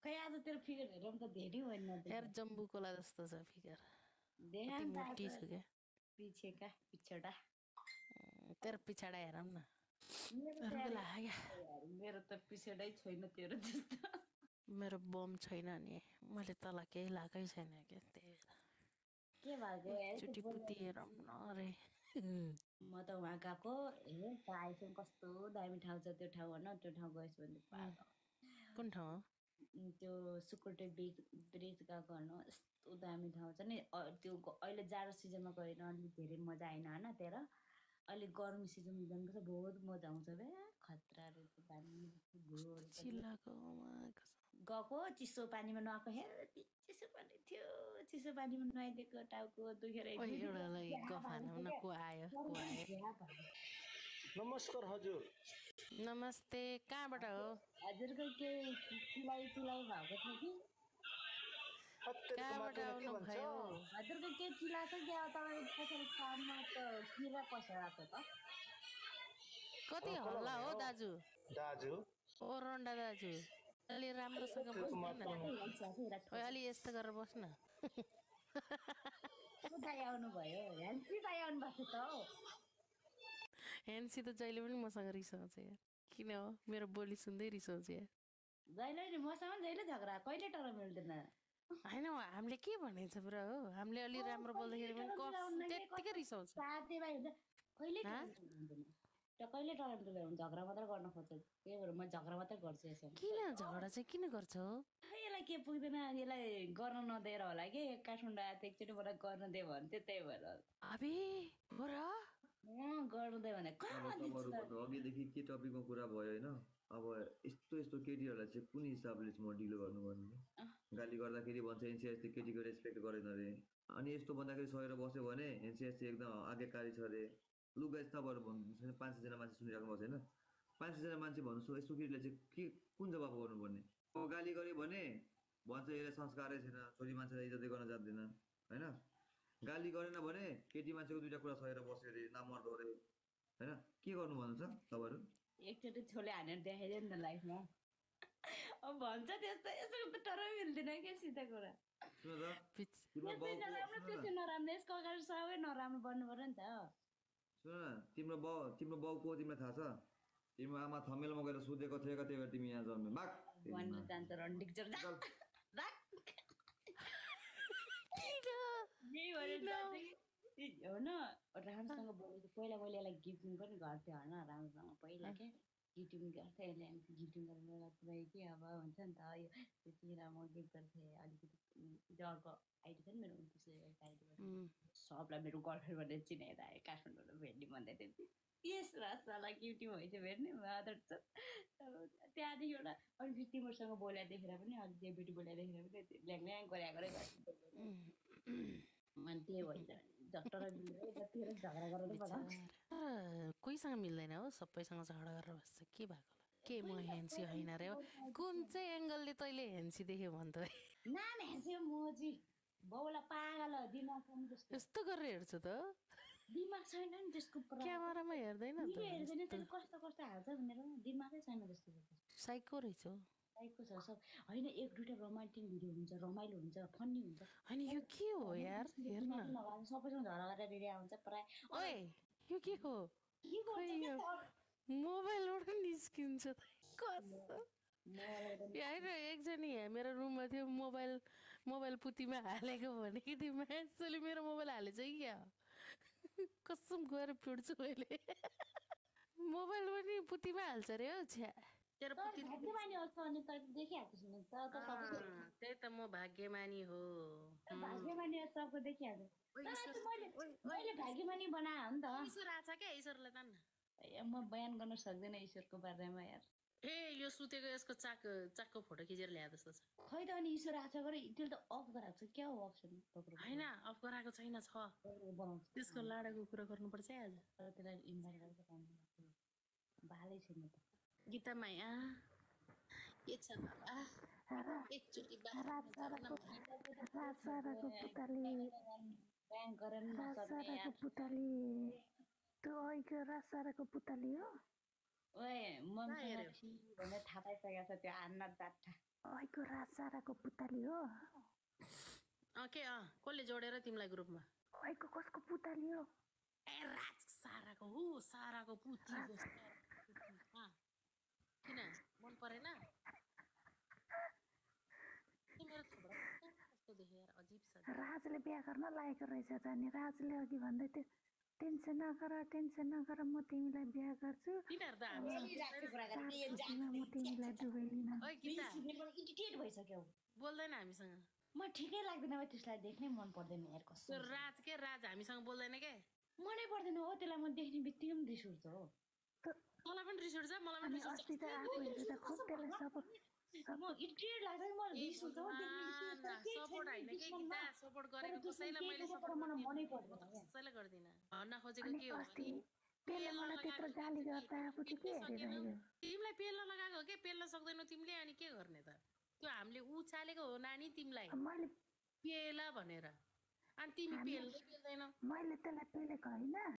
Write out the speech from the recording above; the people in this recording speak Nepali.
खै आज तेरो फिगर हेरौँ त धेरै होइन यार जम्बू कोला जस्तो छ फिगर देखा कति नि त मोटी छु क्या पिछेका पिछडा तेरो पछाडा हेरौँ न मेरो त अरूको यार लाग्यो मेरो त पिछडै छैन तेरो जस्तो मेरो बम छैन नि मैले तँलाई केही लागै छैन क्या त्यही के भएको भएर यार त्यो एकचोटि पुति बोल्दा हेरौँ न अरे म त वहाँ गएको हेर त आइफोन कस्तो दामी ठाउँ छ त्यो ठाउँ होइन त्यो ठाउँ गएछु भने पागल कुन ठाउँ हो त्यो सुकुटे ब्रिज गएको होइन यस्तो दामी ठाउँ छ नि त्यो अहिले जाडो सिजनमा गयो भने अलिक धेरै मजा आएन होइन त्यहाँ अहिले गर्मी सिजनमा जानुपर्छ बहुत मजा आउँछ बे खतरा रहेछ पानी घुलहरू पनि चिल्लाको गएको चिसो पानीमा नुहाएको हेर चिसो पानी थियो चिसो पानीमा नुहाइदिएको टाउको दुखेर ओइ दुई दिन एउटालाई झ्याप गफ हानौँ हालेको न क्या को आयो को सर्दी आयो झ्याप हालेको नमस्कार हजुर। नमस्ते कहाँबाट हो हजुरको के सिलाइ सिलाइ भएको छ कि हत्तेरीको कहाँबाट माटोमा के भन्छ? आउनुभयो हजुरको के चिला छ क्या तपाईँको पछाडि कानमा त किरा पसेर आएको त कति कसलाई हल्ला भने हो हो दाजु दाजु? ओ रन्डा दाजु अलि राम्रोसँग हत्तेरीको बस्नु न माटोमा ओइ अलि यस्तो गरेर बस्न को दाइ आउनु भयो ह्यान्सी दाइ आउनु भएको छ त हौ हेन्सी त जहिले पनि मसँग रिसाउँछ यार किन हो मेरो बोली सुन्दै रिसाउँछ यार जहिले नि मसँग पनि जहिले झगडा कहिले टाढा मिल्दैन होइन हामीले के भनेको छ पुरा हो हामीले अलि राम्रो कहिले बोल्दाखेरि पनि टाढा मिलाउनु कि त्यत्तिकै कस्तो रिसाउँछ साथीभाइ हुन्छ कहिले हँ टाढा मिलाउँदैन त कहिले टाढा मिलाउनु झगडा मात्रै गर्न खोज्छ त्यही भएर म झगडा मात्रै गर्छु यसमा किन झगडा चाहिँ किन गर्छ हो यसलाई के पुग्दैन यसलाई गर्न नदिएर होला कि काठमाडौँ आएको थियो एकचोटि मलाई गर्न दे भन्थ्यो त्यही भएर अबे हो र गर्नु दे भने अब कहाँ दिन्छु तपाईँहरूको त अघिदेखि के टपिकमा कुरा भयो होइन अब यस्तो यस्तो केटीहरूलाई चाहिँ कुन हिसाबले चाहिँ म ढिलो गर्नुपर्ने गाली गर्दाखेरि भन्छ एनसिएस त्यो केटीको रेस्पेक्ट गरेन अरे अनि यस्तो भन्दाखेरि सहेर बस्यो भने एनसिएस चाहिँ एकदम आज्ञाकारी छ अरे लु गाइस तपाईँहरू भन्नु छैन 500जना मान्छे सुनिराख्नु भएको छैन 500जना मान्छे भन्नु यस्तो केटीलाई चाहिँ के कुन जवाब गर्नुपर्ने अब गाली गर्यो भने भन्छ यसलाई संस्कारै छैन छोरी मान्छेलाई इज्जतै गर्न जान्दैन होइन गाली गरेन भने केटी मान्छेको दुइटा कुरा सहेर बस्यो अरे नमर्दो अरे होइन के गर्नु भन्नुहुन्छ तपाईँहरू एकचोटि छोले हानेर देखाइदियो नि त लाइफमा अब भन्छ त्यस्तो यस्तो त टरै मिल्दैन क्या सिधा कुरा सुन त पिच तिम्रो त्यसै बाउको नराम्रो सुन न त्यसै नराम्रो यसको अगाडि सबै नराम्रो बन्नु पर्यो नि त सुन न तिम्रो बाउको तिमीलाई थाहा छ तिम्रो आमा थमेलमा गएर सुतेको थिएका त्यही भएर तिमी यहाँ जन्मे भाग भन्न तेरिमा जान्छ रन्डिक्चर निकाल किन यही भनेर किन जान्छ कि होइन राम्रोसँग बोलेको पहिला मैले यसलाई गिफ्टिङ पनि गर्थेँ होइन राम्रोसँग पहिला क्या गिफ्टिङ गर्थेँ यसले गिफ्टिङ गरेर मलाई पुऱ्यायो कि अब हुन्छ नि त यो त्यतिखेर म गिफ्ट गर्थेँ अलिकति अर्को आइडी छ नि मेरो 29 आइडीबाट सबलाई मेरो गर्लफ्रेन्ड भनेर चिनाएर आयो काठमाडौँबाट भेट्ने भन्दै थियो यस रास्तालाई क्युटी भएछ भेट्ने मादर छ त्यहाँदेखि एउटा अनि तिमीहरूसँग बोल्या देखेर पनि अलिक डेबिटी बोल्या देखेर पनि ल्याङ गरे अनि त्यही भइन्छ झट्टर मिलेर जतिखेर झगडा गरेर बिचार कोहीसँग मिल्दैन हो सबैसँग झगडा गरेर बस्छ के भएको होला के म हेन्सी होइन रे हो कुन चाहिँ एङ्गलले तैँले हेन्सी देख्यो भन् त नाम हाँस्यो मोजी बाउलाई पागल हो दिमाग पनि जस्तो यस्तो गरेर हेर्छु त दिमाग छैन नि त्यसको पुरा क्यामेरामा हेर्दैन त भिडियो हेर्दैन यस्तो त्यसले कस्तो कस्तो हाल्छ भनेर दिमागै छैन जस्तो साइको रहेछ हौ टाइपको छ सब होइन एक दुइटा रोमान्टिक भिडियो हुन्छ रमाइलो हुन्छ फन्नी हुन्छ होइन यो के हो यार हेर न सबैसँग झगडा गरेर रेडिया हुन्छ प्रायः ओए यो के हो के खै गर्छ यो क्या मोबाइलबाट निस्किन्छ त कस्तो मलाई त होइन एकजना यहाँ मेरो रुममा थियो मोबाइल पुतीमा हालेको भने कि त्यो मान्छेले मेरो मोबाइल हालेछ कि क्या कसम गएर पिट्छु मैले मोबाइल पनि पुतीमा हाल्छ अरे हो छ्या तेरो तर पुती भाग्यमानी आउँछ अनि त देखिहाल्छ नि त सबै त्यही त म भाग्यमानी हो भाग्यमानी सबको देखिहाल्छ ओइ तर ईश्वर आज मैले ओइ ओइ मैले भाग्यमानी बनाएँ हो नि त ईश्वर आछ क्या ईश्वरलाई तान्न ए म बयान गर्न सक्दैन ईश्वरको बारेमा यार ए यो सुतेको यसको चाकको फोटो खिचेर ल्याए जस्तो छ खै त अनि ईश्वर आशा गरे त्यसले त अफ गराएको छ क्या हो अप्सन होइन अफ गराएको छैन छ बनाउँछ त्यसको लाडाको कुरा गर्नुपर्छ है आज तर त्यसलाई इन्भाइट गरेर काम भालै छैन त गीता माया के छ बाबा एकचोटि बाथरुममा जाऊ न राजसाराको पुतली ब्याङ्क गरेर नसक्ने राजसाराको यार पुतली त्यो अहिलेको राजसाराको पुतली हो ओए मम्मीसँग हेऱ्यो? छि भनेर थाहा पाइसकेको छ त्यो आन्न जाट्ठा ओइको राजाराको पुतली हो कसले जोडेर तिमीलाई ग्रुपमा ओइको कसको पुतली हो ए राज साराको हो साराको पुती हो किन मन परेन मेरो थोबडा कस्तो देख्यो यार अजीब छ राजले बिहा गर्न लागेको रहेछ त अनि राजले अघि भन्दै थियो टेन्सन नगर म तिमीलाई बिहा गर्छु तिनीहरू त हामी म तिमीलाई दुबई लिन ओइ गीता इरिटेट भइसक्यो बोल्दैन हामीसँग म ठिकै लाग्दैन अब त्यसलाई देख्नै मन पर्दैन यार त्यो कस्तो राज हामीसँग बोल्दैन के मनै पर्दैन हो त्यसलाई म देख्ने बित्तिकै पनि रिस उठ्छ हो मलाई पनि रिस उठ्छ मलाई पनि अनि रिस उठ्छ अस्ति त आफू हेर्दा खुब त्यसलाई सपोर्ट म इरिटेट लाग्छ म रिस उठ्छ हो सपोर्ट होइन के गीता सपोर्ट गरेको कसैलाई मैले सपोर्ट मलाई मनै पर्दैन कसैलाई गर्दिन भन्न खोजेको अनि के हो अस्ति त्यसले मलाई त्यत्रो गाली गर्दा आफू चाहिँ के हेरिरहेको तिमीलाई पेल्न लगाएको हो के पेल्न सक्दैनौ तिमीले अनि के गर्ने त त्यो हामीले उचालेको हो नानी तिमीलाई मैले पेल भनेर अनि तिमी पेल्दैनौ मैले त्यसलाई पेलेको होइन